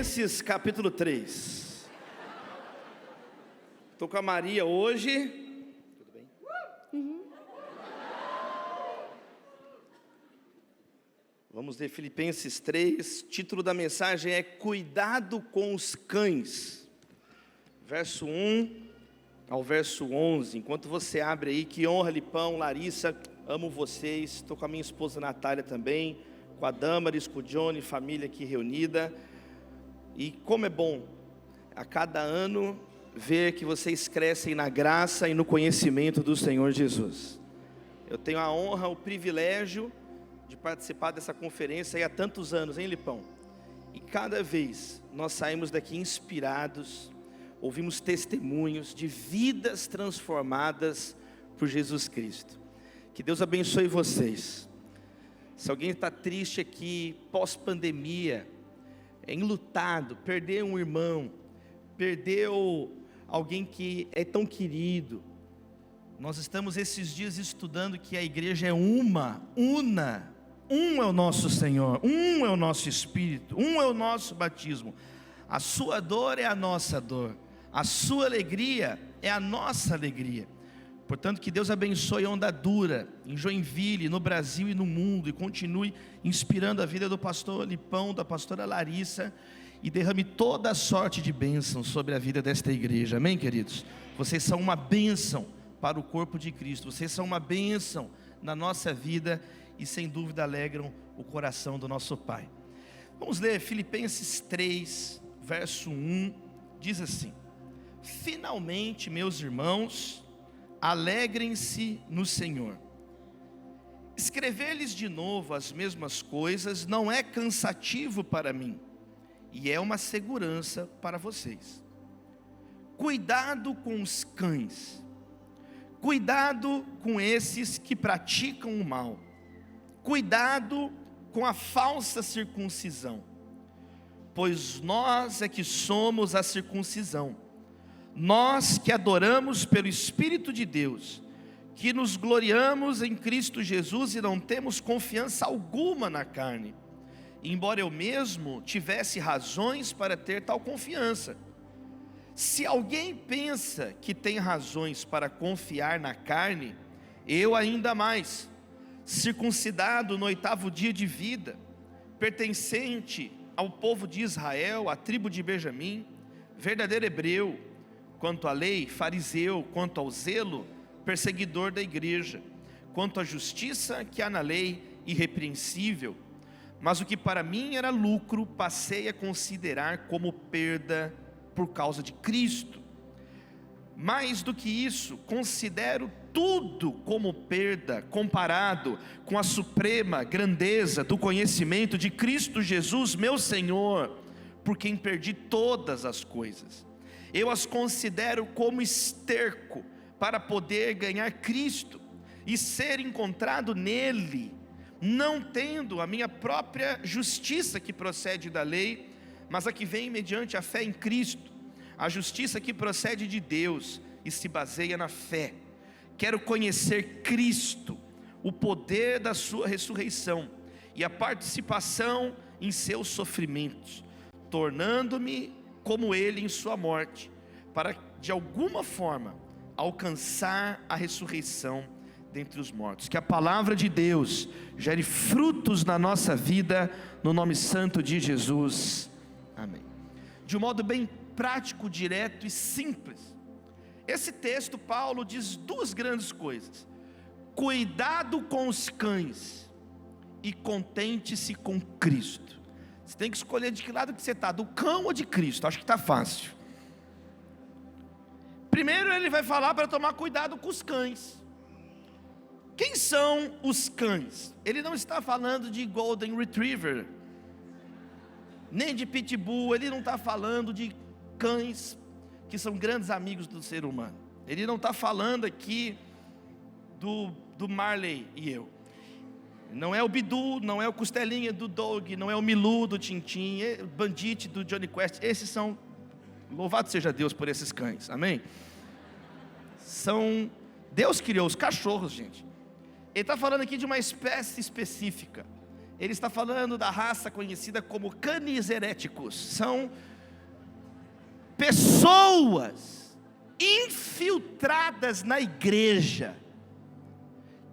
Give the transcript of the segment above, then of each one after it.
Filipenses capítulo 3. Estou com a Maria hoje. Tudo bem? Vamos ler Filipenses 3. Título da mensagem é Cuidado com os cães. Verso 1 ao verso 11. Enquanto você abre aí, que honra, Lipão, Larissa, amo vocês. Estou com a minha esposa Natália também, com a Damaris, com o Johnny, família aqui reunida. E como é bom a cada ano ver que vocês crescem na graça e no conhecimento do Senhor Jesus. Eu tenho a honra, o privilégio de participar dessa conferência há tantos anos, hein, Lipão? E cada vez nós saímos daqui inspirados, ouvimos testemunhos de vidas transformadas por Jesus Cristo. Que Deus abençoe vocês. Se alguém está triste aqui, pós-pandemia, enlutado, perdeu um irmão, perdeu alguém que é tão querido, nós estamos esses dias estudando que a igreja é una, um é o nosso Senhor, um é o nosso Espírito, um é o nosso batismo. A sua dor é a nossa dor, a sua alegria é a nossa alegria. Portanto, que Deus abençoe a Onda Dura em Joinville, no Brasil e no mundo, e continue inspirando a vida do pastor Lipão, da pastora Larissa, e derrame toda a sorte de bênção sobre a vida desta igreja. Amém, queridos? Vocês são uma bênção para o corpo de Cristo, vocês são uma bênção na nossa vida e sem dúvida alegram o coração do nosso Pai. Vamos ler Filipenses 3, verso 1, diz assim: finalmente, meus irmãos, alegrem-se no Senhor. Escrever-lhes de novo as mesmas coisas não é cansativo para mim, e é uma segurança para vocês. Cuidado com os cães, cuidado com esses que praticam o mal, cuidado com a falsa circuncisão, pois nós é que somos a circuncisão, nós que adoramos pelo Espírito de Deus, que nos gloriamos em Cristo Jesus e não temos confiança alguma na carne, embora eu mesmo tivesse razões para ter tal confiança. Se alguém pensa que tem razões para confiar na carne, eu ainda mais, circuncidado no 8º dia de vida, pertencente ao povo de Israel, à tribo de Benjamim, verdadeiro hebreu, quanto à lei, fariseu, quanto ao zelo, perseguidor da igreja, quanto à justiça que há na lei, irrepreensível. Mas o que para mim era lucro, passei a considerar como perda por causa de Cristo. Mais do que isso, considero tudo como perda, comparado com a suprema grandeza do conhecimento de Cristo Jesus, meu Senhor, por quem perdi todas as coisas. Eu as considero como esterco para poder ganhar Cristo e ser encontrado nele, não tendo a minha própria justiça que procede da lei, mas a que vem mediante a fé em Cristo, a justiça que procede de Deus e se baseia na fé. Quero conhecer Cristo, o poder da sua ressurreição e a participação em seus sofrimentos, tornando-me como ele em sua morte, para de alguma forma alcançar a ressurreição dentre os mortos. Que a palavra de Deus gere frutos na nossa vida, no nome santo de Jesus, amém. De um modo bem prático, direto e simples, esse texto Paulo diz duas grandes coisas: cuidado com os cães e contente-se com Cristo. Você tem que escolher de que lado que você está, do cão ou de Cristo. Acho que está fácil. Primeiro ele vai falar para tomar cuidado com os cães. Quem são os cães? Ele não está falando de Golden Retriever, nem de Pitbull. Ele não está falando de cães que são grandes amigos do ser humano. Ele não está falando aqui do Marley e eu. Não é o Bidu, não é o Costelinha do Doug, não é o Milu do Tintin, o Bandit do Johnny Quest. Esses são, louvado seja Deus por esses cães, amém? Deus criou os cachorros, gente. Ele está falando aqui de uma espécie específica. ele está falando da raça conhecida como canis heréticos. São pessoas infiltradas na igreja,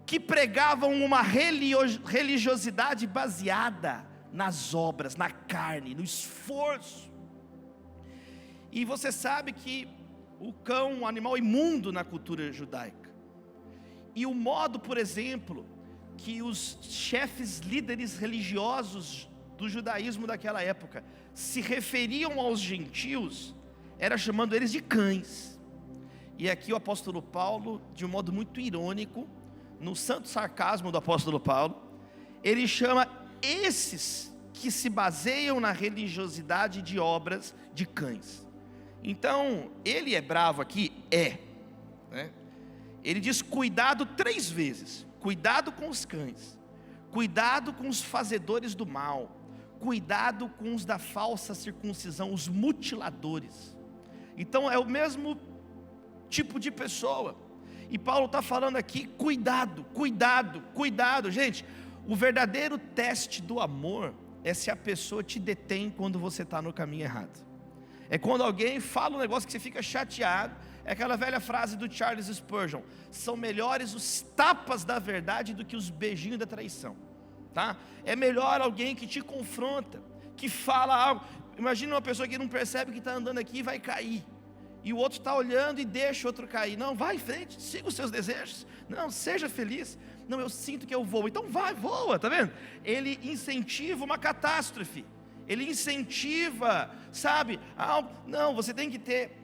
que pregavam uma religiosidade baseada nas obras, na carne, no esforço. E você sabe que o cão é um animal imundo na cultura judaica. E o modo, por exemplo, que os chefes líderes religiosos do judaísmo daquela época se referiam aos gentios, era chamando eles de cães. E aqui o apóstolo Paulo, de um modo muito irônico, no santo sarcasmo do apóstolo Paulo, ele chama esses que se baseiam na religiosidade de obras de cães. Então, ele é bravo aqui? Né? Ele diz cuidado 3 vezes: cuidado com os cães, cuidado com os fazedores do mal, cuidado com os da falsa circuncisão, os mutiladores. Então é o mesmo tipo de pessoa. E Paulo está falando aqui, cuidado, cuidado, cuidado. Gente, o verdadeiro teste do amor é se a pessoa te detém quando você está no caminho errado. É quando alguém fala um negócio que você fica chateado. É aquela velha frase do Charles Spurgeon: são melhores os tapas da verdade do que os beijinhos da traição, tá? É melhor alguém que te confronta, que fala algo. Imagina uma pessoa que não percebe que está andando aqui e vai cair, e o outro está olhando e deixa o outro cair. Não, vai em frente, siga os seus desejos. Não, seja feliz. Não, eu sinto que eu vou. Então vai, voa, tá vendo? Ele incentiva uma catástrofe. Ele incentiva, sabe? Não, você tem que ter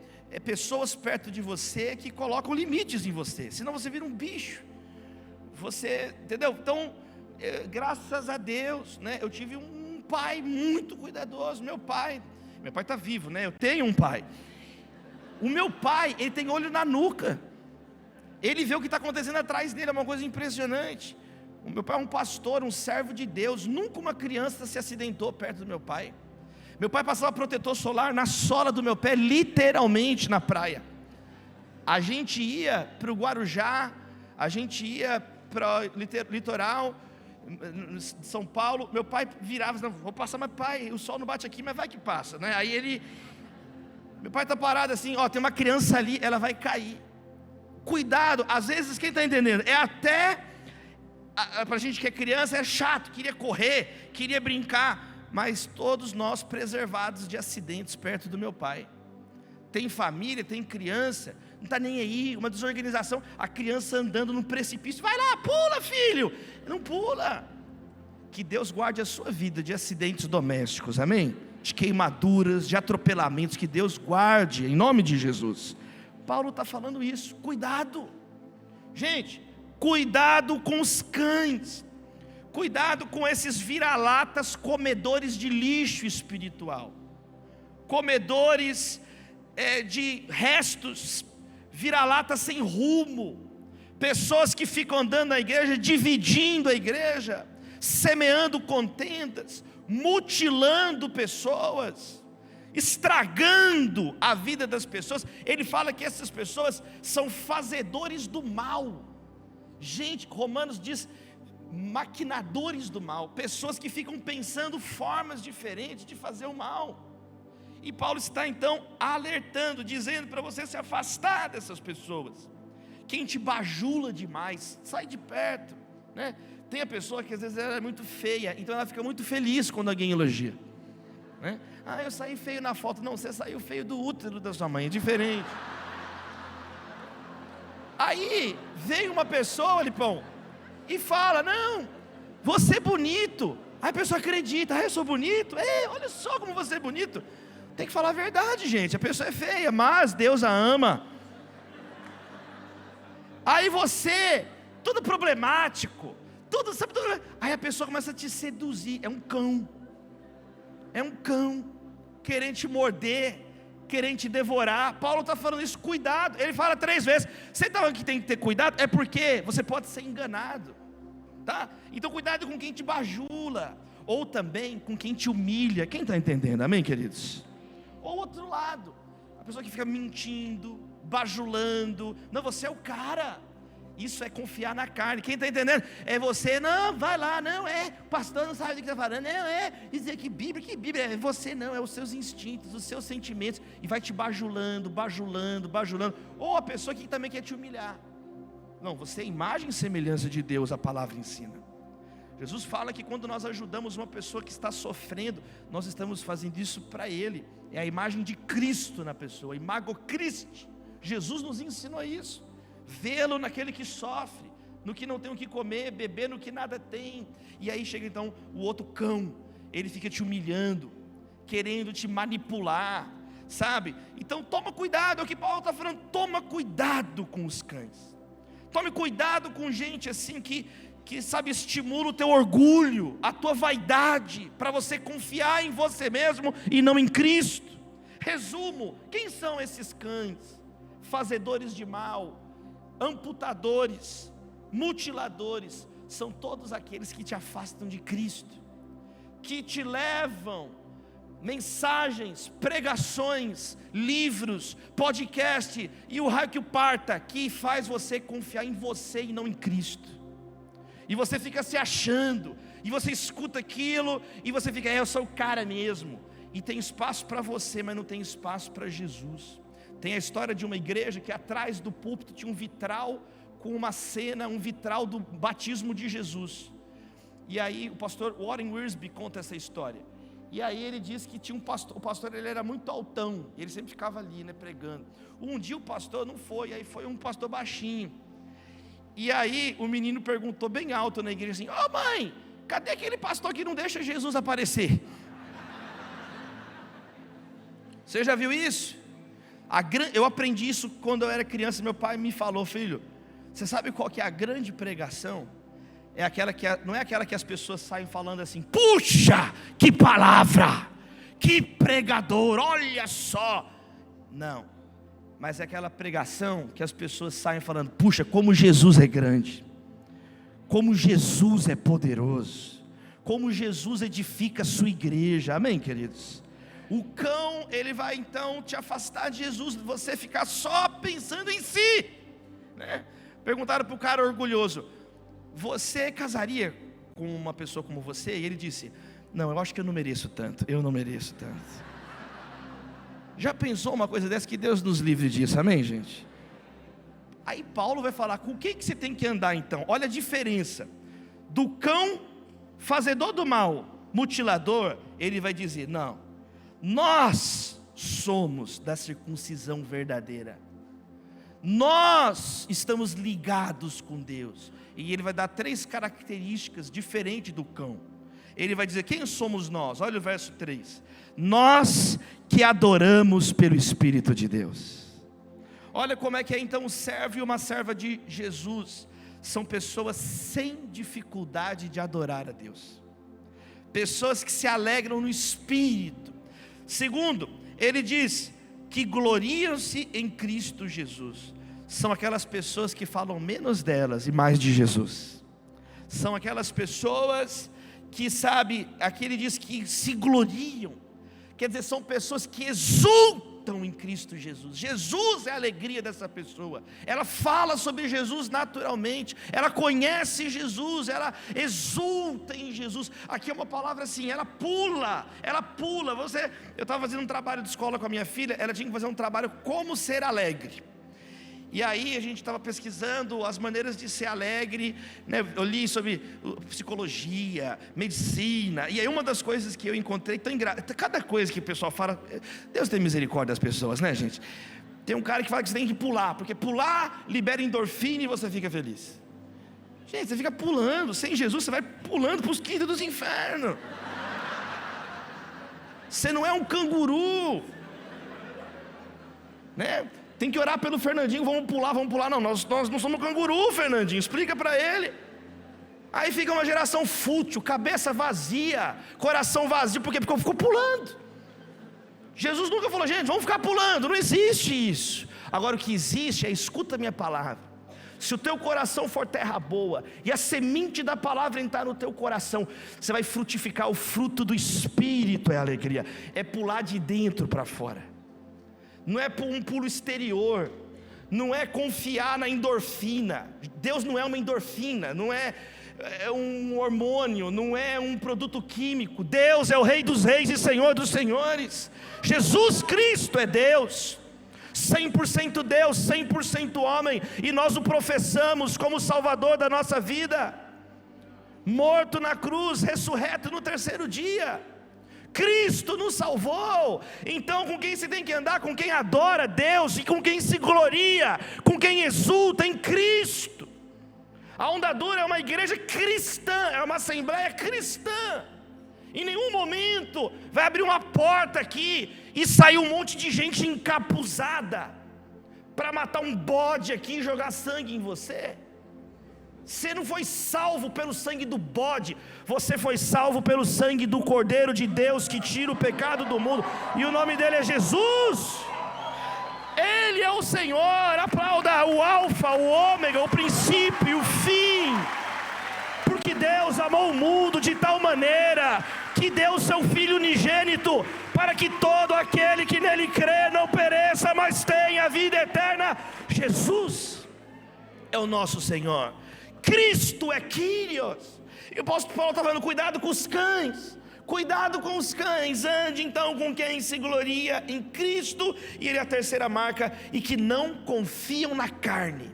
pessoas perto de você que colocam limites em você, senão você vira um bicho. Você, entendeu? Então, graças a Deus, né? Eu tive um pai muito cuidadoso. Meu pai está vivo, né? Eu tenho um pai. O meu pai, ele tem olho na nuca. Ele vê o que está acontecendo atrás dele, é uma coisa impressionante. O meu pai é um pastor, um servo de Deus. Nunca uma criança se acidentou perto do meu pai. Meu pai passava protetor solar na sola do meu pé, literalmente na praia. A gente ia para o Guarujá, a gente ia para o litoral de São Paulo. Meu pai virava, não, vou passar, mas pai, o sol não bate aqui, mas vai que passa, né? Aí meu pai está parado assim, ó, tem uma criança ali, ela vai cair. Cuidado, às vezes, quem está entendendo? É até, para a gente que é criança, é chato, queria correr, queria brincar, mas todos nós preservados de acidentes perto do meu pai. Tem família, tem criança, não está nem aí, uma desorganização, a criança andando num precipício, vai lá, pula filho, não pula. Que Deus guarde a sua vida de acidentes domésticos, amém? De queimaduras, de atropelamentos, que Deus guarde, em nome de Jesus. Paulo está falando isso, cuidado. Gente, cuidado com os cães, cuidado com esses vira-latas comedores de lixo espiritual, comedores de restos, vira-latas sem rumo, pessoas que ficam andando na igreja, dividindo a igreja, semeando contendas, mutilando pessoas, estragando a vida das pessoas. Ele fala que essas pessoas são fazedores do mal. Gente, Romanos diz maquinadores do mal, pessoas que ficam pensando formas diferentes de fazer o mal. E Paulo está então alertando, dizendo para você se afastar dessas pessoas. Quem te bajula demais, sai de perto, né? Tem a pessoa que às vezes ela é muito feia, então ela fica muito feliz quando alguém elogia, né? Ah, eu saí feio na foto. Não, você saiu feio do útero da sua mãe, é diferente. Aí vem uma pessoa, Lipão, e fala: não, você é bonito. Aí a pessoa acredita: ah, eu sou bonito? Olha só como você é bonito. Tem que falar a verdade, gente. A pessoa é feia, mas Deus a ama. Aí você, tudo problemático, sabe, aí a pessoa começa a te seduzir. É um cão querendo te morder, querendo te devorar. Paulo está falando isso, cuidado. Ele fala 3 vezes. Você está falando que tem que ter cuidado? É porque você pode ser enganado, tá? Então cuidado com quem te bajula, ou também com quem te humilha. Quem está entendendo, amém, queridos? Ou outro lado, a pessoa que fica mentindo, bajulando. Não, você é o cara, Isso é confiar na carne. Quem está entendendo? É você, não, vai lá, não, pastor não sabe do que está falando, não, dizer que Bíblia, é você não, é os seus instintos, os seus sentimentos, e vai te bajulando, ou a pessoa que também quer te humilhar. Não, você é imagem e semelhança de Deus, a palavra ensina. Jesus fala que quando nós ajudamos uma pessoa que está sofrendo, nós estamos fazendo isso para Ele, é a imagem de Cristo na pessoa, imago Christi. Jesus nos ensinou isso, vê-lo naquele que sofre, no que não tem o que comer, beber no que nada tem. E aí chega então o outro cão, ele fica te humilhando, querendo te manipular, sabe? Então toma cuidado, é o que Paulo está falando, toma cuidado com os cães. Tome cuidado com gente assim que sabe, estimula o teu orgulho, a tua vaidade, para você confiar em você mesmo e não em Cristo. Resumo, quem são esses cães? Fazedores de mal, amputadores, mutiladores, são todos aqueles que te afastam de Cristo, que te levam mensagens, pregações, livros, podcast e o raio que o parta, que faz você confiar em você e não em Cristo, e você fica se achando, e você escuta aquilo, e você fica, eu sou o cara mesmo, e tem espaço para você, mas não tem espaço para Jesus. Tem a história de uma igreja que atrás do púlpito tinha um vitral com uma cena, um vitral do batismo de Jesus, e aí o pastor Warren Wiersbe conta essa história. E aí ele disse que tinha um pastor, o pastor ele era muito altão, ele sempre ficava ali, pregando. Um dia o pastor não foi, aí foi um pastor baixinho. E aí o menino perguntou bem alto na igreja assim, mãe, cadê aquele pastor que não deixa Jesus aparecer? Você já viu isso? Eu aprendi isso quando eu era criança, meu pai me falou, filho, você sabe qual que é a grande pregação? É aquela não é aquela que as pessoas saem falando assim, puxa, que palavra, que pregador, olha só. Não, mas é aquela pregação que as pessoas saem falando, puxa, como Jesus é grande, como Jesus é poderoso, como Jesus edifica a sua igreja, amém, queridos? O cão, ele vai então te afastar de Jesus, você ficar só pensando em si, Perguntaram para o cara orgulhoso, você casaria com uma pessoa como você? E ele disse, não, eu acho que eu não mereço tanto, Já pensou uma coisa dessa? Que Deus nos livre disso, amém, gente? Aí Paulo vai falar, com o que você tem que andar então? Olha a diferença, do cão, fazedor do mal, mutilador, ele vai dizer, não, nós somos da circuncisão verdadeira, nós estamos ligados com Deus. E ele vai dar 3 características diferentes do cão. Ele vai dizer, quem somos nós? Olha o verso 3, nós que adoramos pelo Espírito de Deus. Olha como é que é então um servo e uma serva de Jesus, são pessoas sem dificuldade de adorar a Deus, pessoas que se alegram no Espírito. Segundo, ele diz que gloriam-se em Cristo Jesus, são aquelas pessoas que falam menos delas e mais de Jesus, são aquelas pessoas que aqui ele diz que se gloriam, quer dizer, são pessoas que exultam em Cristo Jesus. Jesus é a alegria dessa pessoa, ela fala sobre Jesus naturalmente, ela conhece Jesus, ela exulta em Jesus. Aqui é uma palavra assim, ela pula. Eu estava fazendo um trabalho de escola com a minha filha, ela tinha que fazer um trabalho como ser alegre. E aí a gente estava pesquisando as maneiras de ser alegre, eu li sobre psicologia, medicina, e aí uma das coisas que eu encontrei, cada coisa que o pessoal fala, Deus tem misericórdia das pessoas, gente? Tem um cara que fala que você tem que pular, porque pular libera endorfina e você fica feliz. Gente, você fica pulando, sem Jesus você vai pulando para os quintos dos infernos. Você não é um canguru, Tem que orar pelo Fernandinho, vamos pular. Não, nós não somos canguru, Fernandinho, explica para ele. Aí fica uma geração fútil, cabeça vazia, coração vazio, por quê? Porque ficou pulando. Jesus nunca falou, gente, vamos ficar pulando, não existe isso. Agora o que existe é, escuta a minha palavra. Se o teu coração for terra boa, e a semente da palavra entrar no teu coração, você vai frutificar o fruto do Espírito, é alegria, é pular de dentro para fora. Não é um pulo exterior, não é confiar na endorfina. Deus não é uma endorfina, não é um hormônio, não é um produto químico. Deus é o Rei dos Reis e Senhor dos Senhores. Jesus Cristo é Deus, 100% Deus, 100% homem, e nós o professamos como Salvador da nossa vida, morto na cruz, ressurreto no terceiro dia. Cristo nos salvou. Então com quem se tem que andar? Com quem adora Deus e com quem se gloria, com quem exulta em Cristo. A Onda Dura é uma igreja cristã, é uma assembleia cristã. Em nenhum momento vai abrir uma porta aqui e sair um monte de gente encapuzada para matar um bode aqui e jogar sangue em você. Você não foi salvo pelo sangue do bode, você foi salvo pelo sangue do Cordeiro de Deus que tira o pecado do mundo, e o nome dele é Jesus. Ele é o Senhor. Aplauda o alfa, o ômega, o princípio e o fim. Porque Deus amou o mundo de tal maneira que deu o seu Filho unigênito, para que todo aquele que nele crê não pereça, mas tenha a vida eterna. Jesus é o nosso Senhor. Cristo é Kyrios. E o apóstolo Paulo está falando, cuidado com os cães. Cuidado com os cães. Ande então com quem se gloria em Cristo. E ele é a terceira marca, e que não confiam na carne.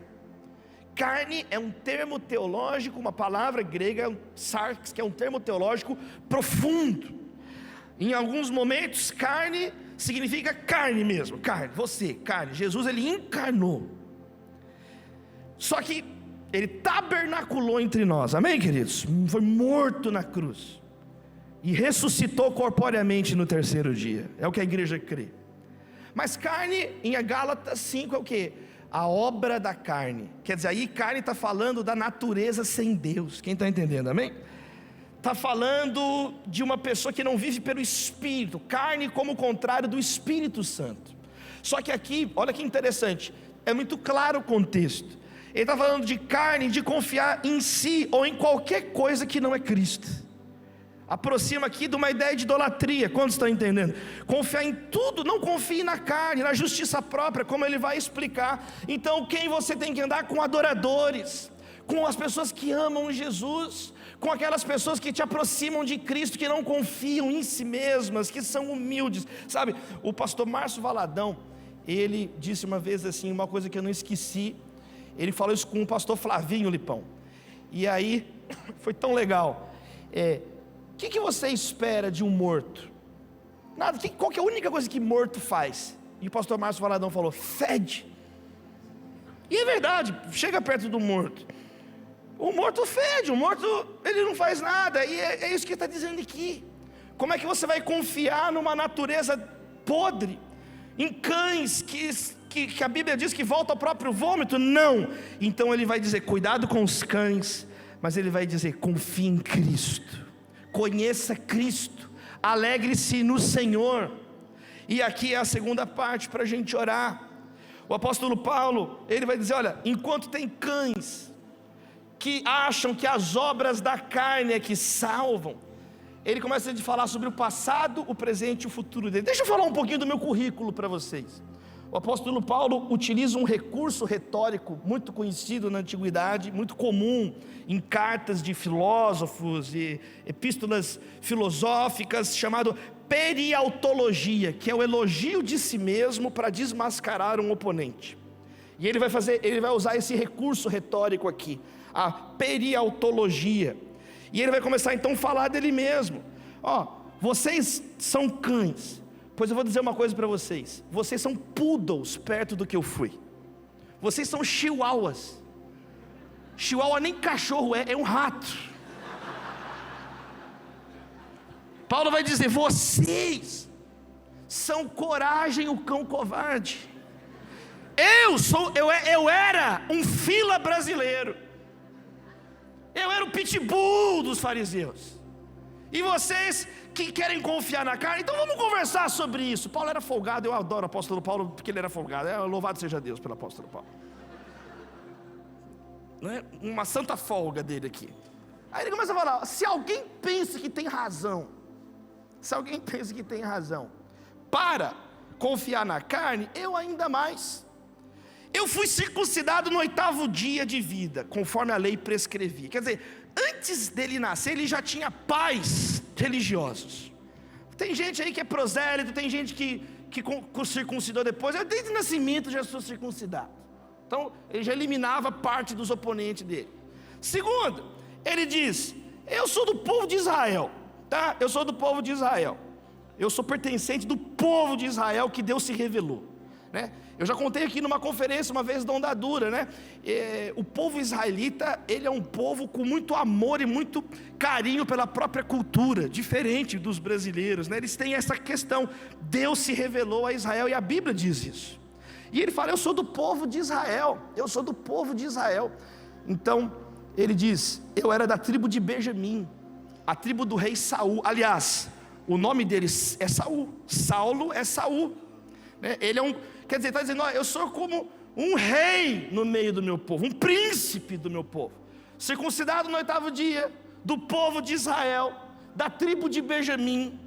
Carne é um termo teológico, uma palavra grega, sarx, que é um termo teológico profundo. Em alguns momentos, carne significa carne mesmo, carne, você, carne. Jesus, ele encarnou. Só que ele tabernaculou entre nós, amém, queridos? Foi morto na cruz e ressuscitou corporeamente no terceiro dia. É o que a igreja crê. Mas carne, em Gálatas 5, é o quê? A obra da carne. Quer dizer, aí carne está falando da natureza sem Deus. Quem está entendendo, amém? Está falando de uma pessoa que não vive pelo Espírito. Carne como o contrário do Espírito Santo. Só que aqui, olha que interessante, é muito claro o contexto. Ele está falando de carne, de confiar em si ou em qualquer coisa que não é Cristo. Aproxima aqui de uma ideia de idolatria. Quantos estão entendendo? Confiar em tudo, não confie na carne, na justiça própria, como ele vai explicar. Então quem você tem que andar? Com adoradores, com as pessoas que amam Jesus, com aquelas pessoas que te aproximam de Cristo, que não confiam em si mesmas, que são humildes. Sabe, o pastor Márcio Valadão, ele disse uma vez assim, uma coisa que eu não esqueci. Ele falou isso com o pastor Flavinho Lipão, e aí foi tão legal. O que você espera de um morto? Nada. Qual que é a única coisa que morto faz? E o pastor Márcio Valadão falou, fede. E é verdade, chega perto do morto, o morto fede, o morto ele não faz nada. E é isso que ele está dizendo aqui. Como é que você vai confiar numa natureza podre, em cães que a Bíblia diz que volta ao próprio vômito? Não. Então ele vai dizer, cuidado com os cães, mas ele vai dizer, confie em Cristo, conheça Cristo, alegre-se no Senhor. E aqui é a segunda parte para a gente orar. O apóstolo Paulo, ele vai dizer, olha, enquanto tem cães que acham que as obras da carne é que salvam, ele começa a falar sobre o passado, o presente e o futuro dele. Deixa eu falar um pouquinho do meu currículo para vocês. O apóstolo Paulo utiliza um recurso retórico muito conhecido na antiguidade, muito comum em cartas de filósofos e epístolas filosóficas, chamado periautologia, que é o elogio de si mesmo para desmascarar um oponente. E ele vai usar esse recurso retórico aqui, a periautologia. E ele vai começar então a falar dele mesmo. Vocês são cães. Pois eu vou dizer uma coisa para vocês. Vocês são poodles perto do que eu fui. Vocês são chihuahuas. Chihuahua nem cachorro é um rato. Paulo vai dizer, vocês são coragem, o cão covarde. Eu era um fila brasileiro. Eu era o pitbull dos fariseus. E vocês que querem confiar na carne, então vamos conversar sobre isso. Paulo era folgado, eu adoro o apóstolo Paulo porque ele era folgado. Louvado seja Deus pelo apóstolo Paulo. Não é? Uma santa folga dele aqui. Aí ele começa a falar, se alguém pensa que tem razão, para confiar na carne, eu ainda mais. eu fui circuncidado no 8º dia de vida, conforme a lei prescrevia. Quer dizer, antes dele nascer, ele já tinha pais religiosos. Tem gente aí que é prosélito, tem gente que circuncidou depois. Eu desde o nascimento já sou circuncidado. Então ele já eliminava parte dos oponentes dele. Segundo, ele diz: eu sou do povo de Israel, tá? Eu sou do povo de Israel. Eu sou pertencente do povo de Israel que Deus se revelou, né? Eu já contei aqui numa conferência uma vez da Ondadura, né? O povo israelita, ele é um povo com muito amor e muito carinho pela própria cultura, diferente dos brasileiros, né? Eles têm essa questão, Deus se revelou a Israel, e a Bíblia diz isso. E ele fala: eu sou do povo de Israel, eu sou do povo de Israel. Então, ele diz: eu era da tribo de Benjamim, a tribo do rei Saul. Aliás, o nome dele é Saul, Saulo é Saul, né? Ele é quer dizer, está dizendo: eu sou como um rei no meio do meu povo, um príncipe do meu povo, circuncidado no 8º dia, do povo de Israel, da tribo de Benjamim.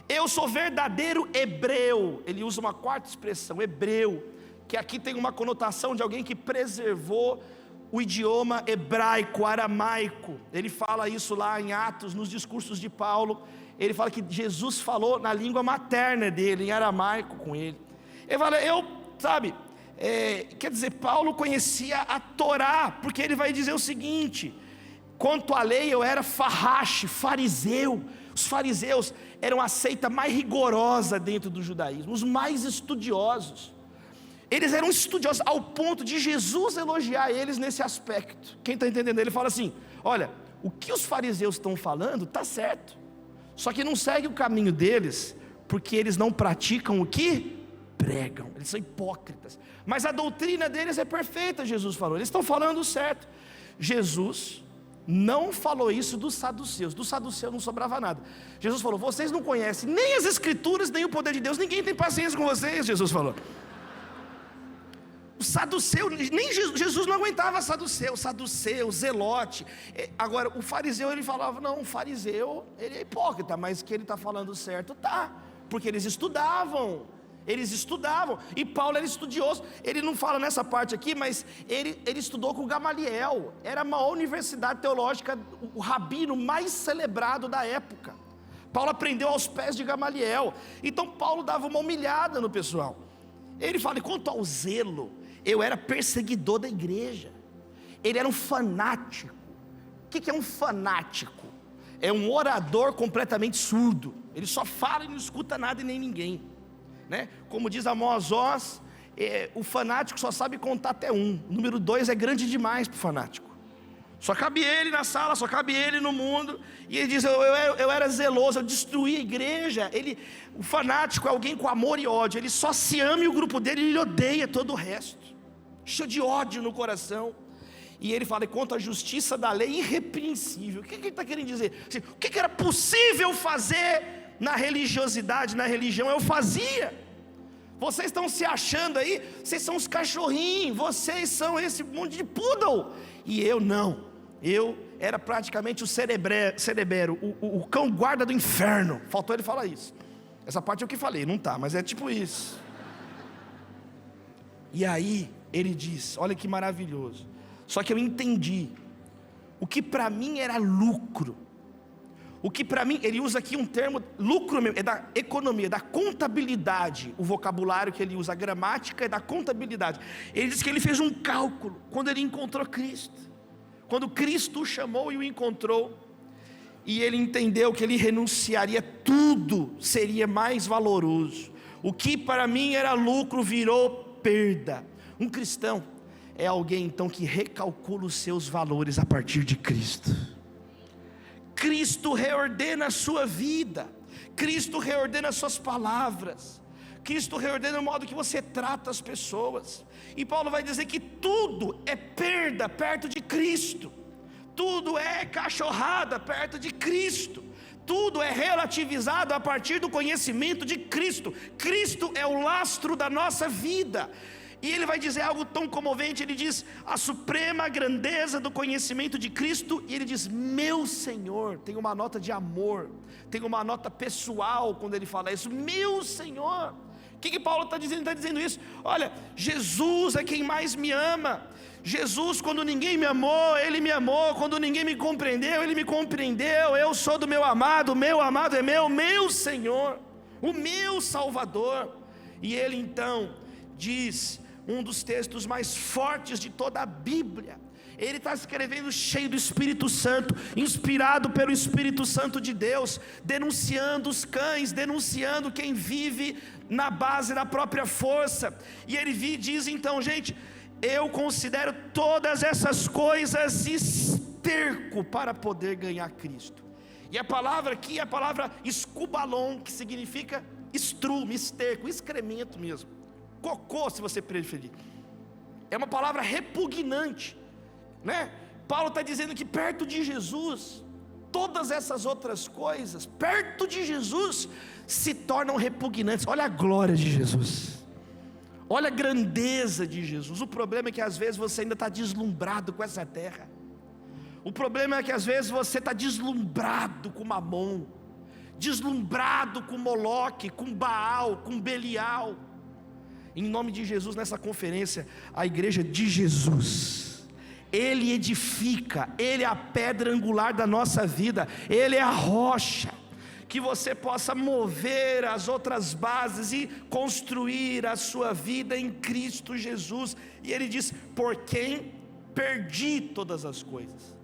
Eu sou verdadeiro hebreu. Ele usa uma 4ª expressão, hebreu, que aqui tem uma conotação de alguém que preservou o idioma hebraico, aramaico. Ele fala isso lá em Atos, nos discursos de Paulo. Ele fala que Jesus falou na língua materna dele, em aramaico com ele. Ele fala: quer dizer, Paulo conhecia a Torá, porque ele vai dizer o seguinte: quanto à lei eu era fariseu. Os fariseus eram a seita mais rigorosa dentro do judaísmo, os mais estudiosos. Eles eram estudiosos ao ponto de Jesus elogiar eles nesse aspecto. Quem está entendendo? Ele fala assim: olha, o que os fariseus estão falando está certo, só que não segue o caminho deles, porque eles não praticam o que pregam, eles são hipócritas. Mas a doutrina deles é perfeita, Jesus falou, eles estão falando certo. Jesus não falou isso dos saduceus não sobrava nada. Jesus falou: vocês não conhecem nem as escrituras, nem o poder de Deus, ninguém tem paciência com vocês. Jesus falou. O saduceu, nem Jesus não aguentava saduceu, zelote. Agora o fariseu, ele falava: não, o fariseu, ele é hipócrita, mas que ele está falando certo, tá, porque eles estudavam, e Paulo era estudioso. Ele não fala nessa parte aqui, mas ele estudou com Gamaliel, era a maior universidade teológica, o rabino mais celebrado da época. Paulo aprendeu aos pés de Gamaliel. Então Paulo dava uma humilhada no pessoal. Ele fala: quanto ao zelo, eu era perseguidor da igreja. Ele era um fanático. O que é um fanático? É um orador completamente surdo. Ele só fala e não escuta nada e nem ninguém, né? Como diz Amós Oz, o fanático só sabe contar até 1. Número 2 é grande demais para o fanático. Só cabe ele na sala, só cabe ele no mundo. E ele diz: eu era zeloso, eu destruí a igreja. O fanático é alguém com amor e ódio. Ele só se ama e o grupo dele, ele odeia todo o resto, cheio de ódio no coração. E ele fala: quanto à justiça da lei, irrepreensível. O que ele está querendo dizer? O que era possível fazer na religiosidade, na religião, eu fazia. Vocês estão se achando aí, vocês são os cachorrinhos, vocês são esse monte de poodle. E eu não, eu era praticamente o cerebero, o cão guarda do inferno. Faltou ele falar isso. Essa parte é o que falei, não tá, mas é tipo isso. E aí ele diz: olha que maravilhoso. Só que eu entendi o que para mim era lucro. O que para mim, ele usa aqui um termo, lucro mesmo, é da economia, da contabilidade. O vocabulário que ele usa, a gramática é da contabilidade. Ele diz que ele fez um cálculo quando ele encontrou Cristo, quando Cristo o chamou e o encontrou, e ele entendeu que ele renunciaria, tudo seria mais valoroso. O que para mim era lucro virou perda. Um cristão é alguém então que recalcula os seus valores a partir de Cristo. Cristo reordena a sua vida, Cristo reordena as suas palavras, Cristo reordena o modo que você trata as pessoas. E Paulo vai dizer que tudo é perda perto de Cristo, tudo é cachorrada perto de Cristo, tudo é relativizado a partir do conhecimento de Cristo. Cristo é o lastro da nossa vida. E ele vai dizer algo tão comovente. Ele diz: a suprema grandeza do conhecimento de Cristo. E ele diz: meu Senhor. Tem uma nota de amor, tem uma nota pessoal quando ele fala isso, meu Senhor, que Paulo está dizendo? Ele está dizendo isso: olha, Jesus é quem mais me ama. Jesus, quando ninguém me amou, Ele me amou. Quando ninguém me compreendeu, Ele me compreendeu. Eu sou do meu amado, o meu amado é meu Senhor, o meu Salvador. E Ele então diz, um dos textos mais fortes de toda a Bíblia, ele está escrevendo cheio do Espírito Santo, inspirado pelo Espírito Santo de Deus, denunciando os cães, denunciando quem vive na base da própria força. E ele diz então: gente, eu considero todas essas coisas esterco para poder ganhar Cristo. E a palavra aqui é a palavra escubalon, que significa estrume, esterco, excremento mesmo, cocô, se você preferir. É uma palavra repugnante, né? Paulo está dizendo que perto de Jesus, todas essas outras coisas, perto de Jesus, se tornam repugnantes. Olha a glória de Jesus, olha a grandeza de Jesus. O problema é que às vezes você ainda está deslumbrado com essa terra. O problema é que às vezes você está deslumbrado com Mamon, deslumbrado com Moloque, com Baal, com Belial. Em nome de Jesus, nessa conferência, a igreja de Jesus, Ele edifica, Ele é a pedra angular da nossa vida, Ele é a rocha, que você possa mover as outras bases e construir a sua vida em Cristo Jesus. E Ele diz: por quem perdi todas as coisas.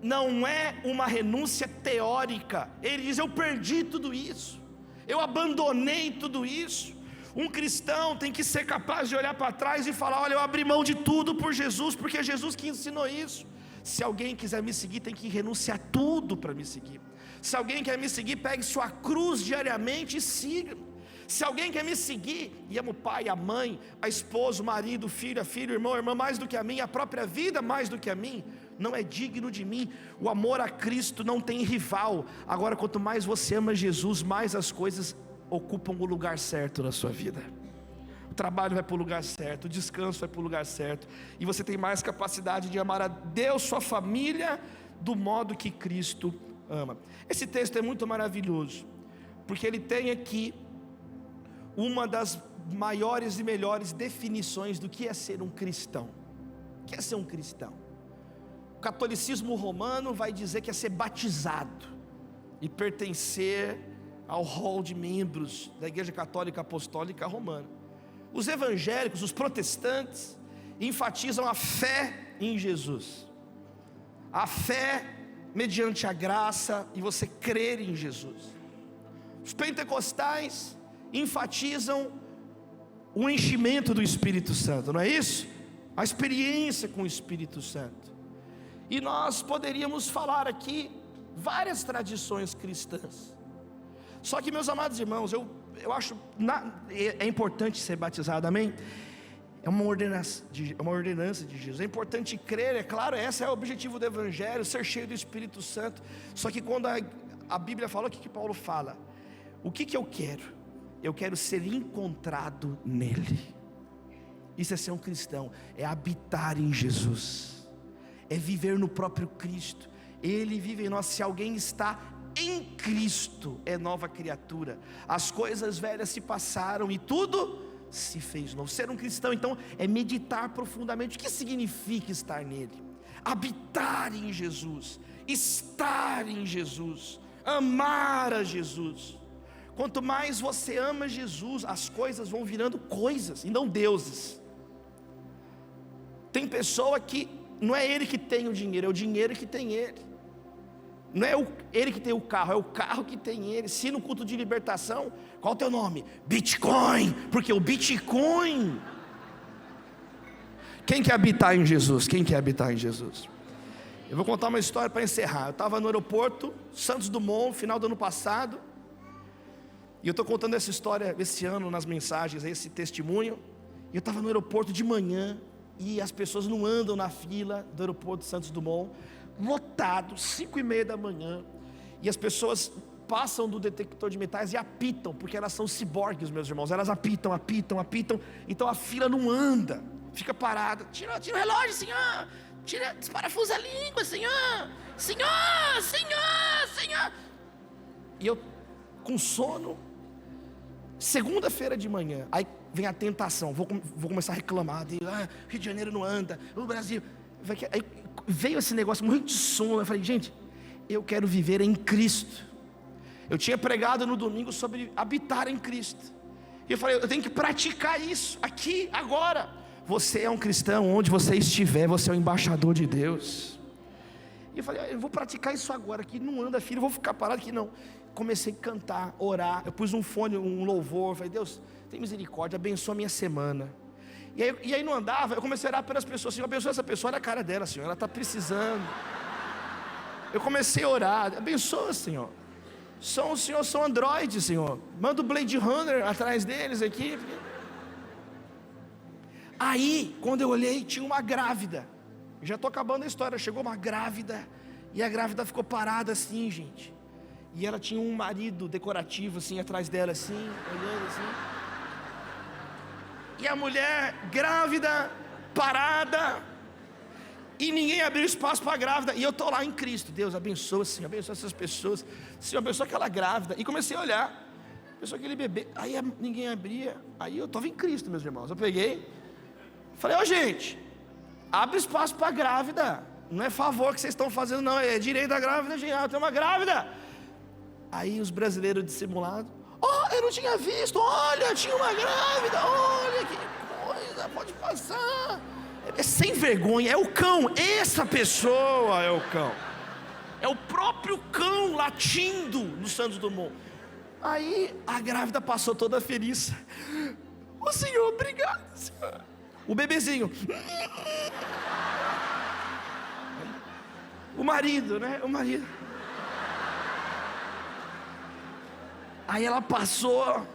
Não é uma renúncia teórica. Ele diz: eu perdi tudo isso, eu abandonei tudo isso. Um cristão tem que ser capaz de olhar para trás e falar: olha, eu abri mão de tudo por Jesus, porque é Jesus que ensinou isso. Se alguém quiser me seguir, tem que renunciar tudo para me seguir. Se alguém quer me seguir, pegue sua cruz diariamente e siga-me. Se alguém quer me seguir e ama o pai, a mãe, a esposa, o marido, o filho, a filha, o irmão, a irmã mais do que a mim, a própria vida mais do que a mim, não é digno de mim. O amor a Cristo não tem rival. Agora, quanto mais você ama Jesus, mais as coisas ocupam o lugar certo na sua vida. O trabalho vai para o lugar certo, o descanso vai para o lugar certo, e você tem mais capacidade de amar a Deus, sua família, do modo que Cristo ama. Esse texto é muito maravilhoso, porque ele tem aqui uma das maiores e melhores definições do que é ser um cristão. O que é ser um cristão? O catolicismo romano vai dizer que é ser batizado e pertencer ao rol de membros da Igreja Católica Apostólica Romana. Os evangélicos, os protestantes, enfatizam a fé em Jesus, a fé mediante a graça e você crer em Jesus. Os pentecostais enfatizam o enchimento do Espírito Santo, não é isso? A experiência com o Espírito Santo. E nós poderíamos falar aqui várias tradições cristãs. Só que, meus amados irmãos, eu acho é importante ser batizado, amém? É uma ordenança de Jesus. É importante crer, é claro, esse é o objetivo do Evangelho, ser cheio do Espírito Santo. Só que quando a Bíblia fala, o que Paulo fala? O que eu quero? Eu quero ser encontrado nele. Isso é ser um cristão, é habitar em Jesus, é viver no próprio Cristo. Ele vive em nós. Se alguém está em Cristo, é nova criatura. As coisas velhas se passaram e tudo se fez novo. Ser um cristão então é meditar profundamente. O que significa estar nele? Habitar em Jesus, estar em Jesus, amar a Jesus. Quanto mais você ama Jesus, as coisas vão virando coisas e não deuses. Tem pessoa que não é ele que tem o dinheiro, é o dinheiro que tem ele. Não é ele que tem o carro, é o carro que tem ele. Se no culto de libertação, qual é o teu nome? Bitcoin, porque o Bitcoin. Quem quer habitar em Jesus? Quem quer habitar em Jesus? Eu vou contar uma história para encerrar. Eu estava no aeroporto Santos Dumont, final do ano passado, e eu estou contando essa história esse ano nas mensagens, esse testemunho. E eu estava no aeroporto de manhã, e as pessoas não andam na fila do aeroporto Santos Dumont, lotado, 5:30 da manhã, e as pessoas passam do detector de metais e apitam, porque elas são ciborgues, meus irmãos. Elas apitam, então a fila não anda, fica parada. Tira o relógio, senhor, desparafusa a língua, senhor. E eu com sono, Segunda-feira de manhã, aí vem a tentação, vou começar a reclamar, Rio de Janeiro não anda, o Brasil, aí veio esse negócio muito de sono. Eu falei, gente, eu quero viver em Cristo. Eu tinha pregado no domingo sobre habitar em Cristo, e eu falei, eu tenho que praticar isso, aqui, agora. Você é um cristão, onde você estiver, você é o embaixador de Deus. E eu falei, eu vou praticar isso agora, que não anda, filho, eu vou ficar parado aqui não. Comecei a cantar, orar, eu pus um fone, um louvor, falei, Deus, tem misericórdia, abençoa a minha semana. E aí não andava, eu comecei a orar pelas pessoas, Senhor, abençoa essa pessoa, olha a cara dela, Senhor, ela está precisando. Eu comecei a orar, abençoa, Senhor. Senhor, são androides, Senhor, manda o Blade Runner atrás deles aqui. Aí, quando eu olhei, tinha uma grávida, já estou acabando a história, chegou uma grávida, e a grávida ficou parada assim, gente, e ela tinha um marido decorativo assim, atrás dela assim, olhando assim, e a mulher grávida, parada, e ninguém abriu espaço para a grávida, e eu estou lá em Cristo, Deus abençoa, Senhor, abençoa essas pessoas, Senhor, abençoa aquela grávida, e comecei a olhar, abençoa aquele bebê, aí ninguém abria, aí eu estava em Cristo, meus irmãos, eu peguei, falei, gente, abre espaço para a grávida, não é favor que vocês estão fazendo não, é direito da grávida, gente, tem uma grávida. Aí os brasileiros dissimulados, eu não tinha visto, olha, tinha uma grávida, olha que coisa, pode passar. É sem vergonha, é o cão, essa pessoa é o cão, é o próprio cão latindo no Santos Dumont. Aí a grávida passou toda feliz, Senhor, obrigado, Senhor. O bebezinho, o marido, né? O marido. Aí ela passou,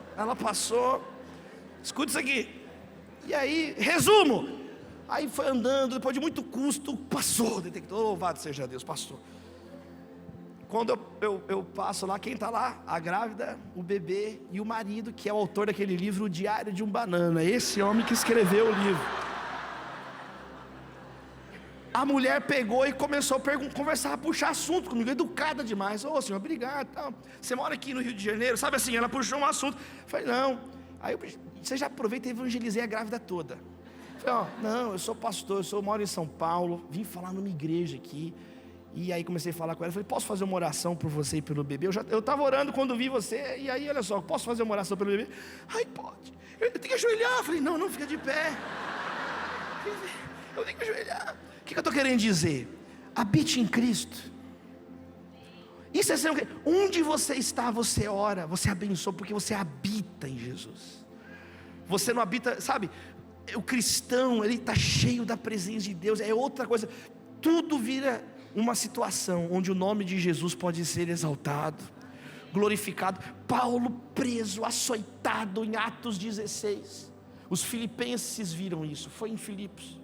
escuta isso aqui. E aí, resumo. Aí foi andando, depois de muito custo, passou o detector, louvado seja Deus, passou. Quando eu passo lá, quem está lá? A grávida, o bebê e o marido, que é o autor daquele livro, O Diário de um Banana, esse homem que escreveu o livro. A mulher pegou e começou a conversar, a puxar assunto comigo, educada demais. Senhor, obrigado, tal. Você mora aqui no Rio de Janeiro, sabe assim, ela puxou um assunto. Eu falei, não. Aí você já aproveita e evangelizei a grávida toda. Eu falei, não, eu sou pastor, eu moro em São Paulo, vim falar numa igreja aqui. E aí comecei a falar com ela, falei, posso fazer uma oração por você e pelo bebê? Eu estava orando quando vi você, e aí olha só, posso fazer uma oração pelo bebê? Ai, pode, eu tenho que ajoelhar. Eu falei, não, fica de pé. Eu tenho que ajoelhar. O que eu estou querendo dizer? Habite em Cristo. Isso é sempre, onde você está, você ora, você abençoa, porque você habita em Jesus. Você não habita, sabe, o cristão, ele está cheio da presença de Deus, é outra coisa, tudo vira uma situação onde o nome de Jesus pode ser exaltado, glorificado. Paulo preso, açoitado em Atos 16, os filipenses viram isso, foi em Filipos,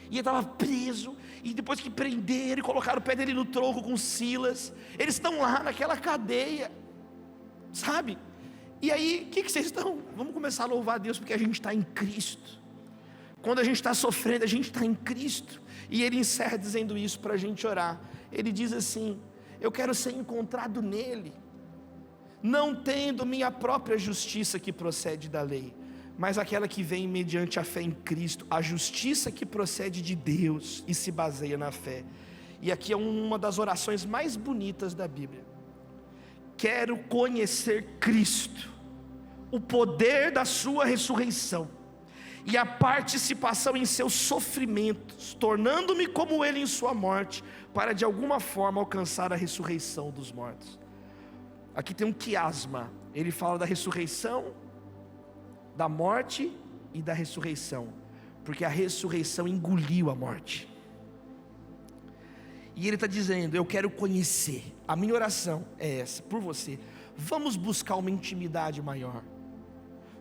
e ele estava preso, e depois que prenderam e colocaram o pé dele no tronco com Silas, eles estão lá naquela cadeia, sabe, e aí, o que vocês estão? Vamos começar a louvar a Deus, porque a gente está em Cristo. Quando a gente está sofrendo, a gente está em Cristo. E ele encerra dizendo isso para a gente orar. Ele diz assim, eu quero ser encontrado nele, não tendo minha própria justiça que procede da lei, mas aquela que vem mediante a fé em Cristo, a justiça que procede de Deus e se baseia na fé. E aqui é uma das orações mais bonitas da Bíblia. Quero conhecer Cristo, o poder da sua ressurreição e a participação em seus sofrimentos, tornando-me como ele em sua morte, para de alguma forma alcançar a ressurreição dos mortos. Aqui tem um quiasma, ele fala da ressurreição, da morte e da ressurreição, porque a ressurreição engoliu a morte. E ele está dizendo, eu quero conhecer, a minha oração é essa, por você, vamos buscar uma intimidade maior,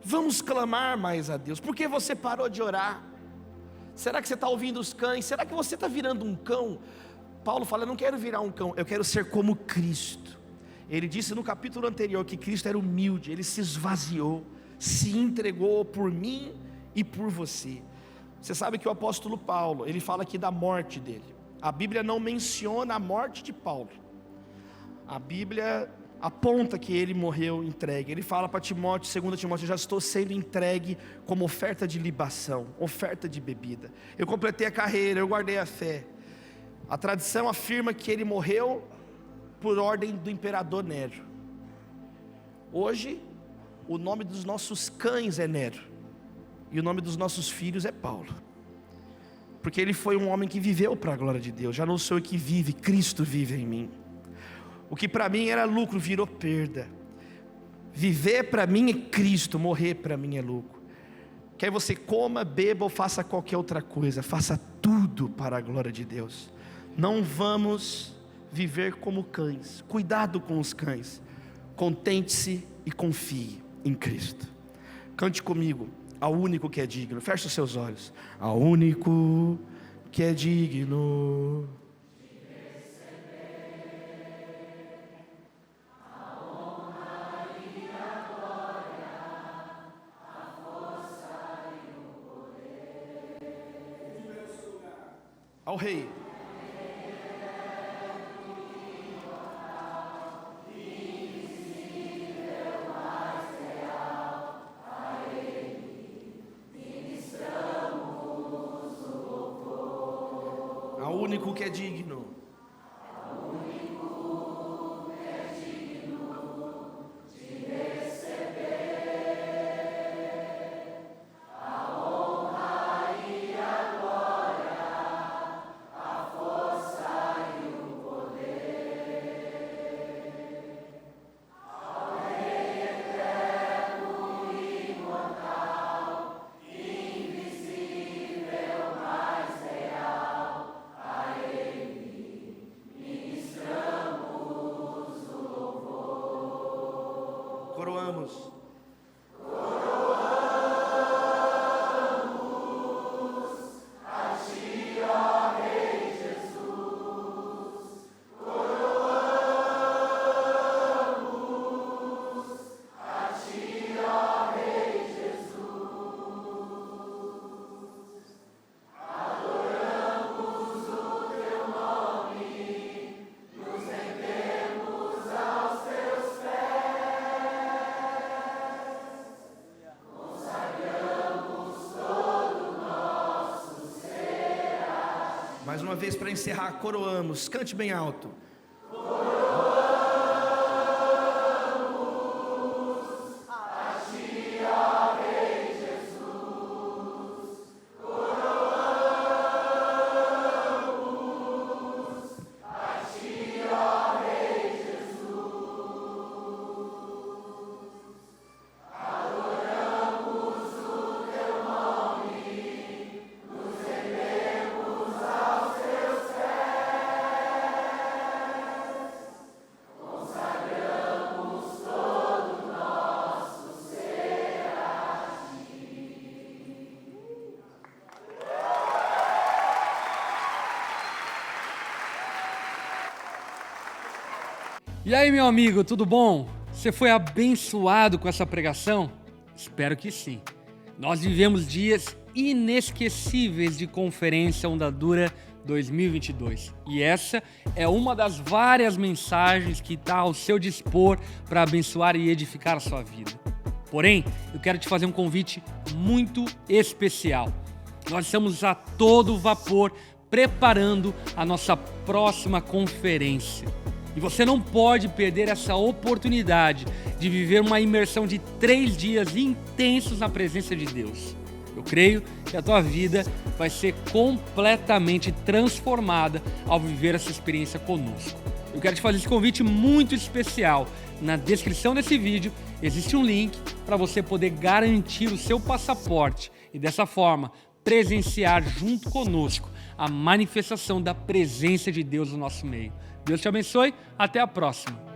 vamos clamar mais a Deus. Por que você parou de orar? Será que você está ouvindo os cães? Será que você está virando um cão? Paulo fala, eu não quero virar um cão, eu quero ser como Cristo. Ele disse no capítulo anterior que Cristo era humilde, ele se esvaziou, se entregou por mim e por você. Você sabe que o apóstolo Paulo, ele fala aqui da morte dele. A Bíblia não menciona a morte de Paulo. A Bíblia, aponta que ele morreu entregue. Ele fala para Timóteo, 2 Timóteo, eu já estou sendo entregue como oferta de libação, oferta de bebida. Eu completei a carreira, eu guardei a fé. A tradição afirma que ele morreu por ordem do imperador Nero. Hoje, o nome dos nossos cães é Nero, e o nome dos nossos filhos é Paulo, porque ele foi um homem que viveu para a glória de Deus. Já não sou eu que vive, Cristo vive em mim. O que para mim era lucro virou perda. Viver para mim é Cristo, morrer para mim é lucro. Quer você coma, beba ou faça qualquer outra coisa, faça tudo para a glória de Deus. Não vamos viver como cães. Cuidado com os cães. Contente-se e confie em Cristo. Cante comigo, ao único que é digno. Feche os seus olhos. Ao único que é digno. Ao Rei. Ao único que é digno. Coroamos. A ti, ó Rei Jesus. Coroamos a ti, ó Rei Jesus. Adoramos o teu nome, nos rendemos aos teus pés. Mais uma vez para encerrar, coroamos, cante bem alto. E aí, meu amigo, tudo bom? Você foi abençoado com essa pregação? Espero que sim. Nós vivemos dias inesquecíveis de Conferência Onda Dura 2022. E essa é uma das várias mensagens que está ao seu dispor para abençoar e edificar a sua vida. Porém, eu quero te fazer um convite muito especial. Nós estamos a todo vapor preparando a nossa próxima conferência. E você não pode perder essa oportunidade de viver uma imersão de 3 dias intensos na presença de Deus. Eu creio que a tua vida vai ser completamente transformada ao viver essa experiência conosco. Eu quero te fazer esse convite muito especial. Na descrição desse vídeo existe um link para você poder garantir o seu passaporte e dessa forma presenciar junto conosco a manifestação da presença de Deus no nosso meio. Deus te abençoe, até a próxima.